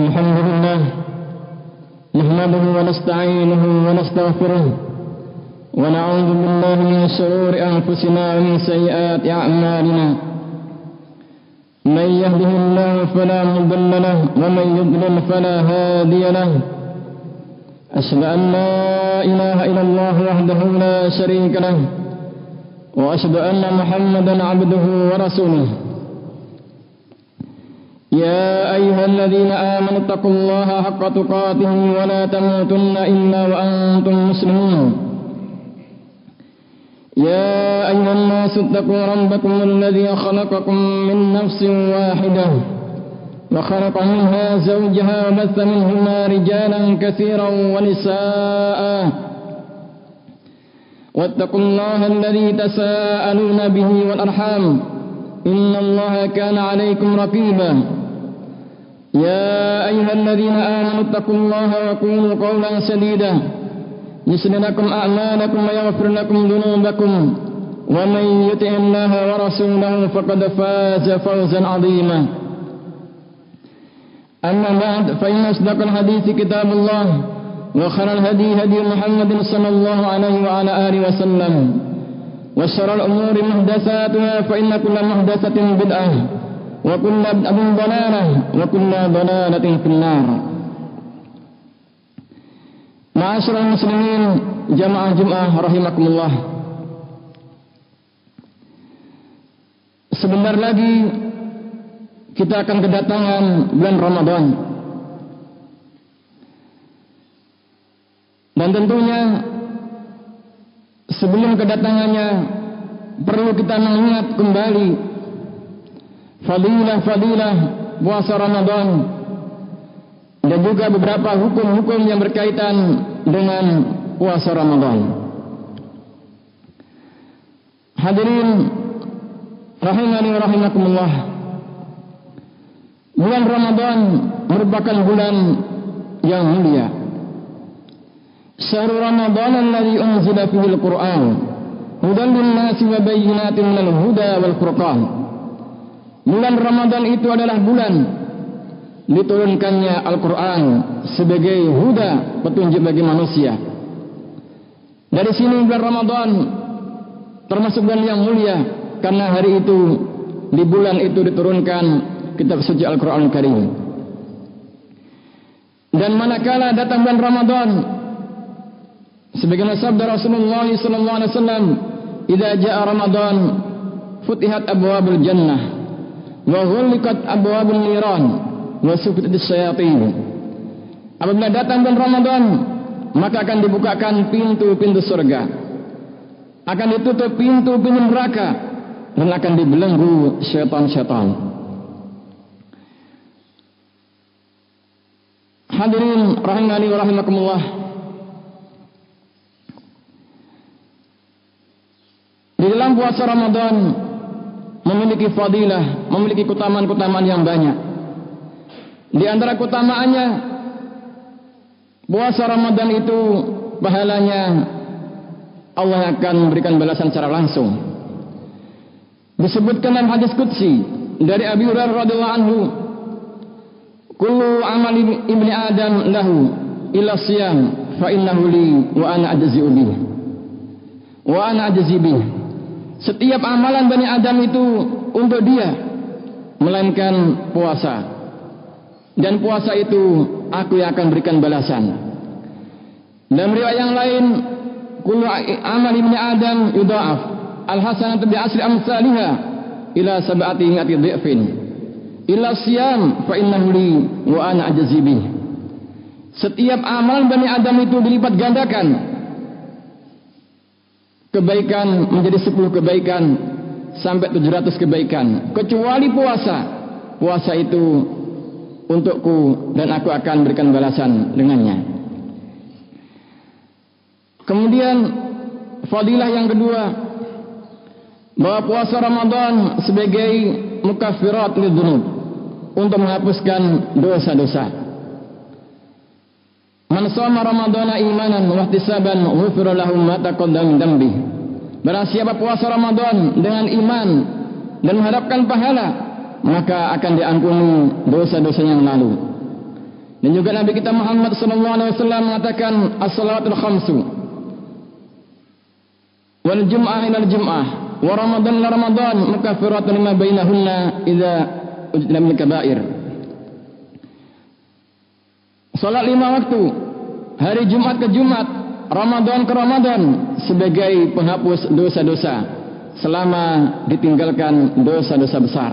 الحمد لله نحمده ونستعينه ونستغفره ونعوذ بالله من شرور أنفسنا ومن سيئات أعمالنا من يهده الله فلا مضل له ومن يضلل فلا هادي له أشهد أن لا إله إلا الله وحده لا شريك له وأشهد أن محمدا عبده ورسوله يا أيها الذين آمنوا اتقوا الله حق تقاته ولا تموتن إلا وأنتم مسلمون يا أيها الناس اتقوا ربكم الذي خلقكم من نفس واحدة وخلق منها زوجها وبث منهما رجالا كثيرا ونساء واتقوا الله الذي تساءلون به والأرحام إن الله كان عليكم رقيبا يا أيها الذين آمنوا اتقوا الله وقولوا قولا سديدا يصلح لكم أعمالكم ويغفر لكم ذنوبكم ومن يطع الله ورسوله فقد فاز فوزا عظيما أما بعد فإن أصدق الحديث كتاب الله وخير الهدي هدي محمد صلى الله عليه وعلى آله وسلم وشر الأمور محدثاتها فإن كل محدثة بدعة وكل بدعة ضلالة وكل ضلالة في النار. Ma'asyiral muslimin jamaah Jumat rahimakumullah. Sebentar lagi kita akan kedatangan bulan Ramadan. Dan tentunya sebelum kedatangannya perlu kita mengingat kembali fadilah-fadilah puasa Ramadan dan juga beberapa hukum-hukum yang berkaitan dengan puasa Ramadan. Hadirin rahimani wa rahimakumullah. Bulan Ramadan merupakan bulan yang mulia. Syahrul Ramadan alladzi unzila fihi al-Qur'an hudan lin-nasi wa bayyinatin minal huda wal furqan. Bulan Ramadan itu adalah bulan diturunkannya Al-Quran sebagai huda, petunjuk bagi manusia. Dari sini bulan Ramadan termasuk bulan yang mulia, karena hari itu, di bulan itu diturunkan kitab suci Al-Quran Karim. Dan manakala datang bulan Ramadan, sebagaimana sabda Rasulullah SAW, "Idza jaa Ramadan, futihat abwabul jannah, wa ghulqat abwabun niran, wa sufidatis syayatin." Apabila datang bulan Ramadan, maka akan dibukakan pintu-pintu surga, akan ditutup pintu-pintu neraka, dan akan dibelenggu syaitan-syaitan. Hadirin rahimani wa rahimakumullah. Di dalam puasa Ramadan memiliki fadilah, memiliki keutamaan-keutamaan yang banyak. Di antara keutamaannya, puasa Ramadan itu pahalanya Allah akan memberikan balasan secara langsung. Disebutkan dalam hadis qudsi dari Abi Hurairah radhiyallahu anhu, "Kullu amali ibni Adam lahu illa siyam fa innahu li wa ana ajzi'u bih." Wa ana ajzi bih. Setiap amalan Bani Adam itu untuk dia, melainkan puasa. Dan puasa itu aku yang akan berikan balasan. Dalam riwayat yang lain, kullu amal ibni Adam yudha'af al-hasanatu bi asri amsalha ila sab'ati mi'ati dhifin illa siyam fa innahu li wa ana ajzi bih. Setiap amalan Bani Adam itu dilipat gandakan. Kebaikan menjadi 10 kebaikan sampai 700 kebaikan, kecuali puasa. Puasa itu untukku dan aku akan berikan balasan dengannya. Kemudian fadilah yang kedua, bahwa puasa Ramadan sebagai mukaffirat lidzunub, untuk menghapuskan dosa-dosa. Man shoma ramadhana imanan wa ihtisaban ghufira lahu ma taqaddama min dhanbi. Barang siapa puasa Ramadan dengan iman dan mengharapkan pahala, maka akan diampuni dosa-dosanya yang lalu. Dan juga Nabi kita Muhammad sallallahu alaihi wasallam mengatakan as-salawatul khamsu wal jum'ah ila jum'ah wa ramadan ila ramadan mukaffiratun lima bainahunna idza ujtila min kaba'ir. Salat 5 waktu, hari Jumat ke Jumat, Ramadan ke Ramadan sebagai penghapus dosa-dosa selama ditinggalkan dosa-dosa besar.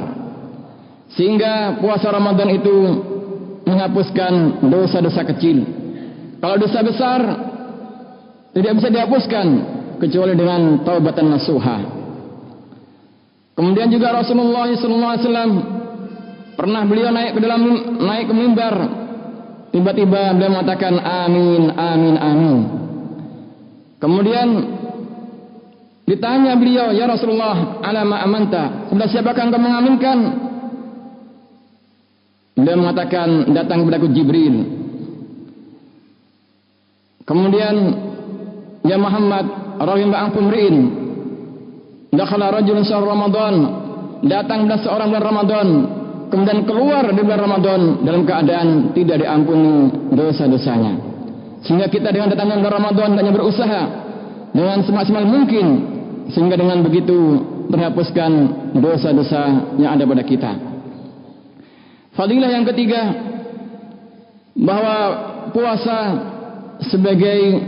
Sehingga puasa Ramadan itu menghapuskan dosa-dosa kecil. Kalau dosa besar tidak bisa dihapuskan kecuali dengan taubatan nasuha. Kemudian juga Rasulullah SAW pernah beliau naik ke mimbar, tiba-tiba beliau mengatakan amin, amin, amin. Kemudian ditanya beliau, ya Rasulullah, alama amanta, sudah siapakah engkau mengaminkan? Beliau mengatakan, datang kepadaku Jibril. Kemudian, ya Muhammad, rahim ba'angkum ri'in, dakhala rajulun syahr Ramadan, datang pada seorang bulan Ramadan, kemudian keluar di bulan Ramadan dalam keadaan tidak diampuni dosa-dosanya. Sehingga kita dengan datangnya bulan Ramadan hanya berusaha dengan semaksimal mungkin, sehingga dengan begitu terhapuskan dosa-dosa yang ada pada kita. Fadilah yang ketiga, bahwa puasa sebagai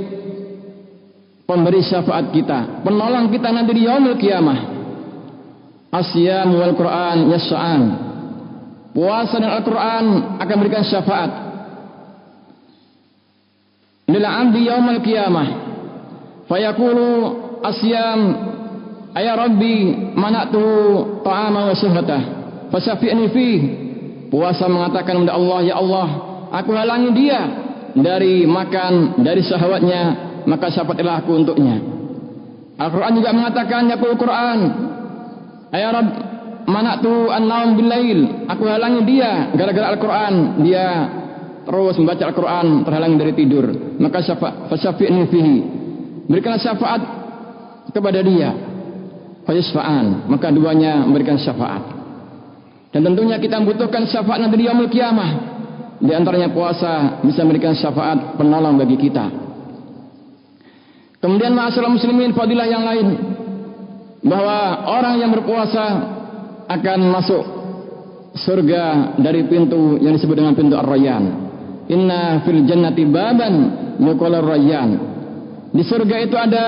pemberi syafaat kita, penolong kita nanti di yaumul qiyamah. Asyam wal Quran yas'an. Puasa dan Al-Quran akan memberikan syafaat lil 'abdi yaumul qiyamah. Fayaqulu asyam ay rabbi mana'tu ta'ama wa syahwatah fasyafi'ni fihi. Puasa mengatakan kepada Allah, ya Allah, aku halangi dia dari makan, dari syahwatnya, maka syafatilah aku untuknya. Al-Quran juga mengatakan, ya Quran, ya Rabb, mana'tu an-naum bil-lail, aku halangi dia gara-gara Al-Quran, dia terus membaca Al-Quran, terhalangi dari tidur, maka fasyafi'ni fihi, berikanlah syafaat kepada dia. Fayasfa'an, maka duanya memberikan syafaat. Dan tentunya kita membutuhkan syafaat nanti di yaumul qiyamah. Di antaranya puasa bisa memberikan syafaat penolong bagi kita. Kemudian ma'asyiral muslimin, fadilah yang lain, bahwa orang yang berpuasa akan masuk surga dari pintu yang disebut dengan pintu Ar-Rayyan. Inna fil jannati baban yuqalu Ar-Rayyan. Di surga itu ada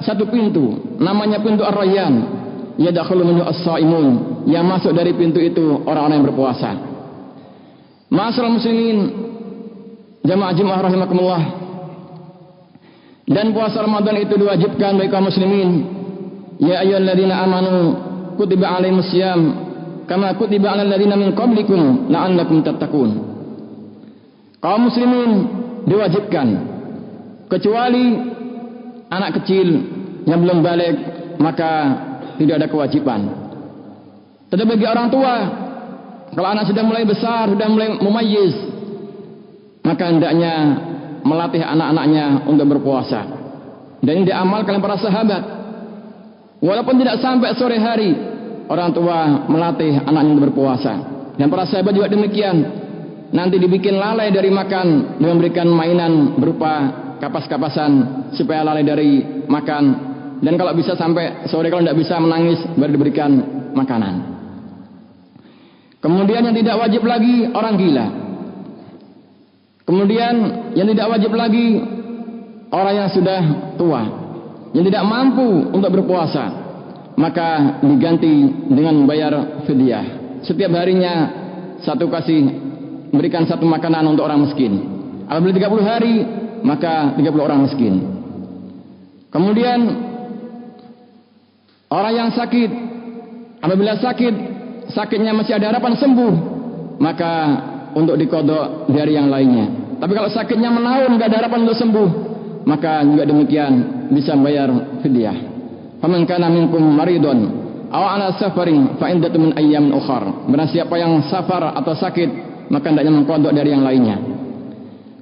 satu pintu, namanya pintu Ar-Rayyan. Yadkhulu minhu as-shaimun, yang masuk dari pintu itu orang-orang yang berpuasa. Ma'asyiral muslimin, jamaah Jumat rahimakumullah. Dan puasa Ramadan itu diwajibkan bagi kaum muslimin. Ya ayyuhalladzina amanu kutiba alaikumus syiyam kama kutiba alal ladzina min qablikum la'allakum tattaqun. Kaum muslimin diwajibkan, kecuali anak kecil yang belum baligh, maka tidak ada kewajiban. Tetapi bagi orang tua, kalau anak sudah mulai besar, sudah mulai mumayyiz, maka hendaknya melatih anak-anaknya untuk berpuasa. Dan ini diamalkan oleh para sahabat. Walaupun tidak sampai sore hari, orang tua melatih anaknya untuk berpuasa. Dan para sahabat juga demikian. Nanti dibikin lalai dari makan, dengan memberikan mainan berupa kapas-kapasan supaya lalai dari makan. Dan kalau bisa sampai sore, kalau tidak bisa menangis, baru diberikan makanan. Kemudian yang tidak wajib lagi orang gila. Kemudian yang tidak wajib lagi orang yang sudah tua, yang tidak mampu untuk berpuasa, maka diganti dengan membayar fidyah. Setiap harinya satu kasih, berikan satu makanan untuk orang miskin. Apabila 30 hari, maka 30 orang miskin. Kemudian orang yang sakit, apabila sakitnya masih ada harapan sembuh, maka untuk dikodok di hari yang lainnya. Tapi kalau sakitnya menahun, tidak ada harapan untuk sembuh, maka juga demikian bisa membayar fidyah. Faman kana minkum maridun aw ala safarin fa iddatun min ayyamin ukhar. Barang siapa yang safar atau sakit, maka hendaknya mengkodok dari yang lainnya.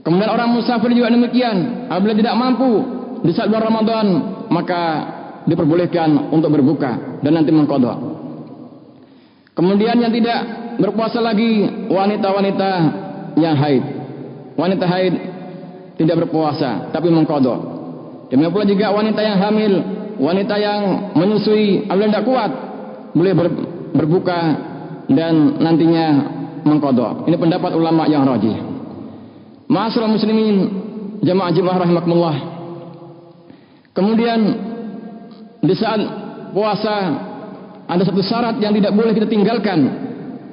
Kemudian orang musafir juga demikian, apabila tidak mampu di saat bulan Ramadan, maka diperbolehkan untuk berbuka dan nanti mengkodok. Kemudian yang tidak berpuasa lagi wanita-wanita yang haid. wanita haid tidak berpuasa tapi mengqadha. Demikian pula juga wanita yang hamil, wanita yang menyusui apabila tidak kuat boleh berbuka dan nantinya mengqadha. Ini pendapat ulama yang rajih. Ma'asyiral muslimin, jamaah Jumat rahimakumullah. Kemudian di saat puasa ada satu syarat yang tidak boleh kita tinggalkan,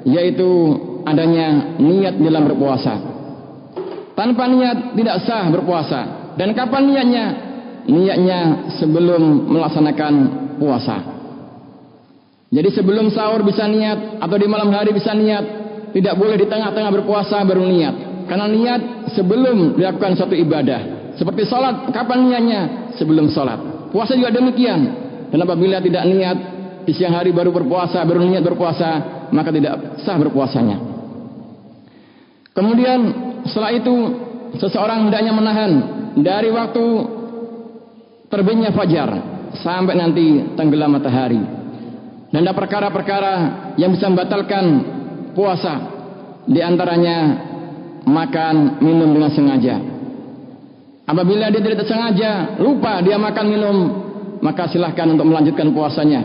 yaitu adanya niat dalam berpuasa. Tanpa niat tidak sah berpuasa. Dan kapan niatnya? Niatnya sebelum melaksanakan puasa. Jadi sebelum sahur bisa niat, atau di malam hari bisa niat. Tidak boleh di tengah-tengah berpuasa baru niat. Karena niat sebelum dilakukan suatu ibadah. Seperti sholat, kapan niatnya? Sebelum sholat. Puasa juga demikian. Dan apabila tidak niat di siang hari baru berpuasa, baru niat berpuasa, maka tidak sah berpuasanya. Kemudian setelah itu seseorang hendaknya menahan dari waktu terbitnya fajar sampai nanti tenggelam matahari. Dan ada perkara-perkara yang bisa membatalkan puasa, di antaranya makan minum dengan sengaja. Apabila dia tidak sengaja lupa dia makan minum, maka silahkan untuk melanjutkan puasanya.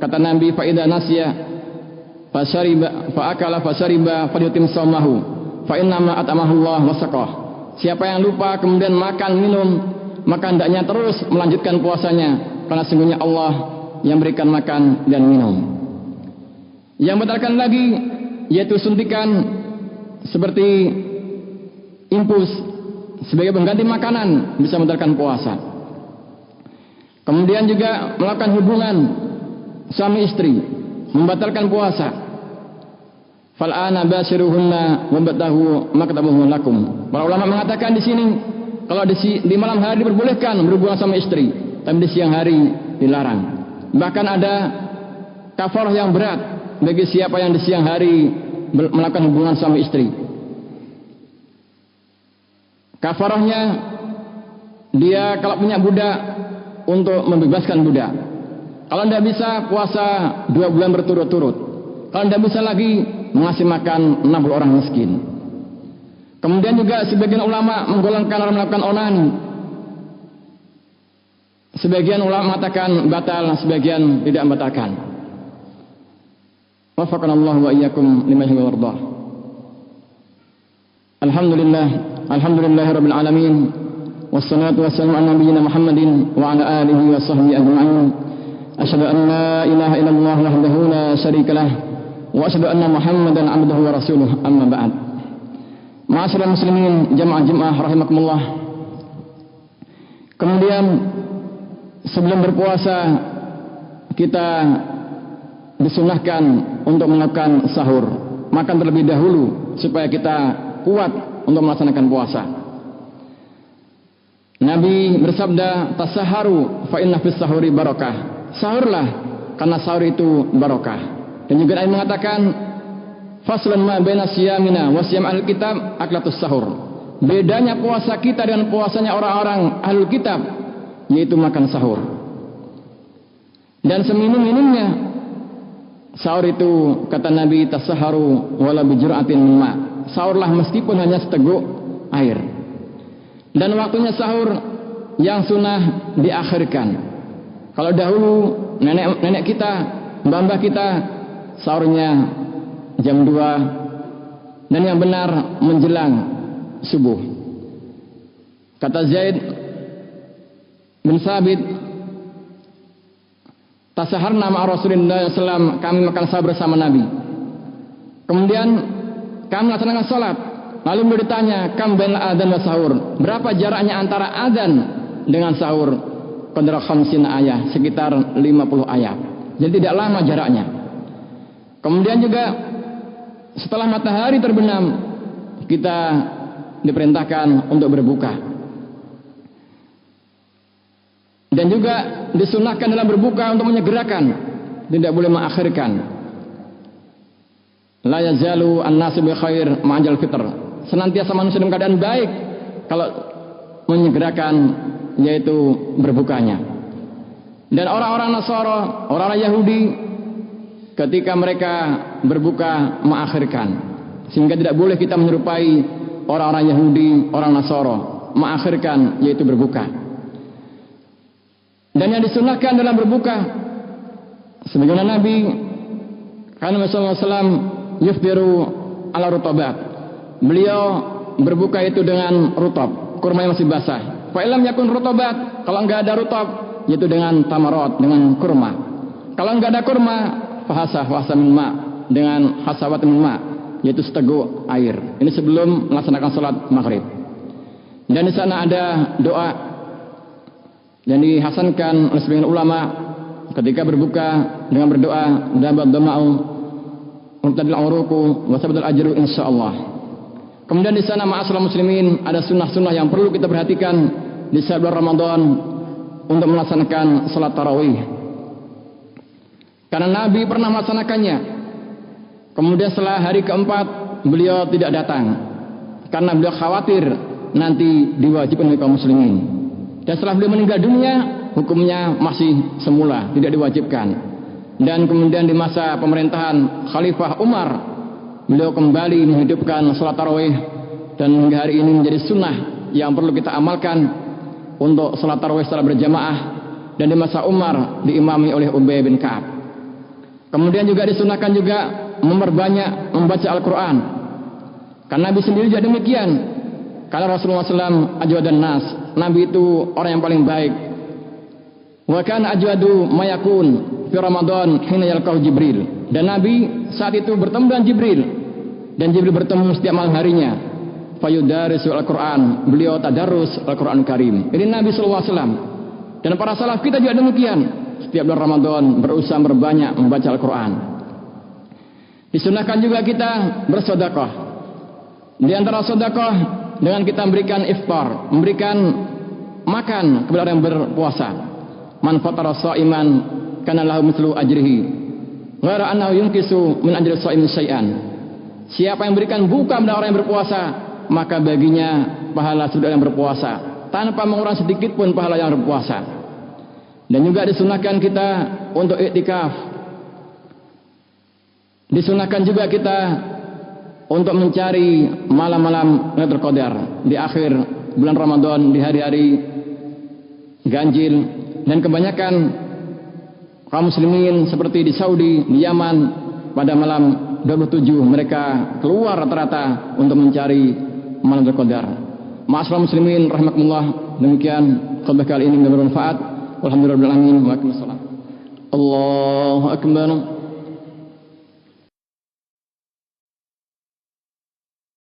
Kata Nabi, fa idza nasiya fa akala fa syariba falyutim shaumahu fa innama at'amahu Allah wa saqah. Siapa yang lupa kemudian makan minum, maka hendaknya terus melanjutkan puasanya, karena sungguhnya Allah yang berikan makan dan minum. Yang membatalkan lagi yaitu suntikan seperti impuls sebagai pengganti makanan bisa membatalkan puasa. Kemudian juga melakukan hubungan suami istri membatalkan puasa. Fal'ana bashiruhunna wabtahu maktabuhu lakum. Para ulama mengatakan di sini kalau di malam hari diperbolehkan berhubungan sama istri, tapi di siang hari dilarang. Bahkan ada kafarah yang berat bagi siapa yang di siang hari melakukan hubungan sama istri. Kafarahnya dia kalau punya budak untuk membebaskan budak. Kalau tidak bisa puasa 2 bulan berturut-turut. Kalau tidak bisa lagi mengasih makan 60 orang miskin. Kemudian juga sebagian ulama menggolongkan orang melakukan onani. Sebagian ulama mengatakan batal, sebagian tidak membatalkan. Wafaqanallahu wa iyyakum lima yuhibbu wa yardah. Alhamdulillahirabbil alamin. Wassalatu wassalamu ala nabiyyina Muhammadin wa ala alihi wa sahbihi ajma'in. Asyhadu an la ilaha illallah wahdahu la syarika lah wa asyhadu anna Muhammadan 'abduhu wa rasuluh. Amma ba'd. Ma'asyiral muslimin, jamaah Jumat rahimakumullah. Kemudian sebelum berpuasa kita disunahkan untuk melakukan sahur, makan terlebih dahulu supaya kita kuat untuk melaksanakan puasa. Nabi bersabda, tasaharu fa inna fis sahuri barakah. Sahurlah karena sahur itu barokah. Dan juga Nabi mengatakan, faslun ma baina siyamina wa siyam al-kitab aklatus sahur. Bedanya puasa kita dengan puasanya orang-orang ahlul kitab yaitu makan sahur. Dan seminim-minimnya sahur itu kata Nabi, tasaharu wala bijur'atin min ma. Sahurlah meskipun hanya seteguk air. Dan waktunya sahur yang sunnah diakhirkan. Kalau dahulu nenek kita, mbah-mbah kita sahurnya jam 2 dan yang benar menjelang subuh. Kata Zaid bin Sabit, tasaharna ma'a Rasulullah SAW, kami makan sahur bersama Nabi. Kemudian kami melaksanakan salat. Lalu beliau ditanya, kam bainal adzan wa sahur? Berapa jaraknya antara adzan dengan sahur? Qadra khamsin ayat, sekitar 50 ayat. Jadi tidak lama jaraknya. Kemudian juga setelah matahari terbenam kita diperintahkan untuk berbuka. Dan juga disunahkan dalam berbuka untuk menyegerakan, tidak boleh mengakhirkan. La yazalu an-nasu bi khair ma'al fitr. Senantiasa manusia dalam keadaan baik kalau menyegerakan, yaitu berbukanya. Dan orang-orang Nasara, orang-orang Yahudi, ketika mereka berbuka mengakhirkan, sehingga tidak boleh kita menyerupai orang-orang Yahudi, orang Nasara mengakhirkan yaitu berbuka. Dan yang disunahkan dalam berbuka sebagaimana Nabi karena Rasulullah SAW yuftiru ala rutabat. Beliau berbuka itu dengan rutab, kurma yang masih basah. Fa illam yakun rutabat, kalau enggak ada rutab yaitu dengan tamarot, dengan kurma. Kalau enggak ada kurma, fahasa min ma, dengan hasawat min ma, yaitu seteguk air. Ini sebelum melaksanakan salat maghrib. Dan di sana ada doa yang dihasankan oleh sebagian ulama ketika berbuka dengan berdoa dabat dama'u mubtadil uruku wa sabdal ajru insyaallah. Kemudian di sana ma'asyiral muslimin ada sunnah-sunnah yang perlu kita perhatikan di saat bulan Ramadan untuk melaksanakan salat tarawih. Karena Nabi pernah melaksanakannya. Kemudian setelah hari keempat beliau tidak datang karena beliau khawatir nanti diwajibkan oleh kaum muslimin. Dan setelah beliau meninggal dunia, hukumnya masih semula, tidak diwajibkan. Dan kemudian di masa pemerintahan Khalifah Umar, beliau kembali menghidupkan salat tarawih dan hingga hari ini menjadi sunnah yang perlu kita amalkan untuk salat tarawih secara berjamaah. Dan di masa Umar diimami oleh Ubay bin Ka'ab. Kemudian juga disunahkan juga memperbanyak membaca Al-Quran. Karena Nabi sendiri juga demikian. Karena Rasulullah SAW ajwadan nas, Nabi itu orang yang paling baik. Wa kana ajwadu mayakun fi Ramadan hina yalqahu Jibril. Dan Nabi saat itu bertemu dengan Jibril. Dan Jibril bertemu setiap malam harinya. Fayudarisul Al-Quran, beliau tadarus Al-Quran Karim. Ini Nabi SAW. Dan para salaf kita juga demikian. Setiap bulan Ramadan berusaha berbanyak membaca Al-Quran. Disunahkan juga kita bersedekah. Di antara sedekah dengan kita memberikan iftar, memberikan makan kepada orang yang berpuasa. Man fatara sha'iman kana lahu mithlu ajrihi ghaira annahu yunqisu min ajri sha'imin syai'an. Siapa yang memberikan buka kepada orang yang berpuasa, maka baginya pahala seperti orang yang berpuasa tanpa mengurangi sedikit pun pahala yang berpuasa. Dan juga disunahkan kita untuk iktikaf. Disunahkan juga kita untuk mencari malam-malam Lailatul Qadar di akhir bulan Ramadan, di hari-hari ganjil. Dan kebanyakan kaum muslimin seperti di Saudi, di Yaman, pada malam 27 mereka keluar rata-rata untuk mencari malam Lailatul Qadar. Ma'asyiral muslimin rahimakumullah, demikian khutbah kali ini bermanfaat. Alhamdulillahirabbil alamin. Waalaikumsalam. Allahu akbar.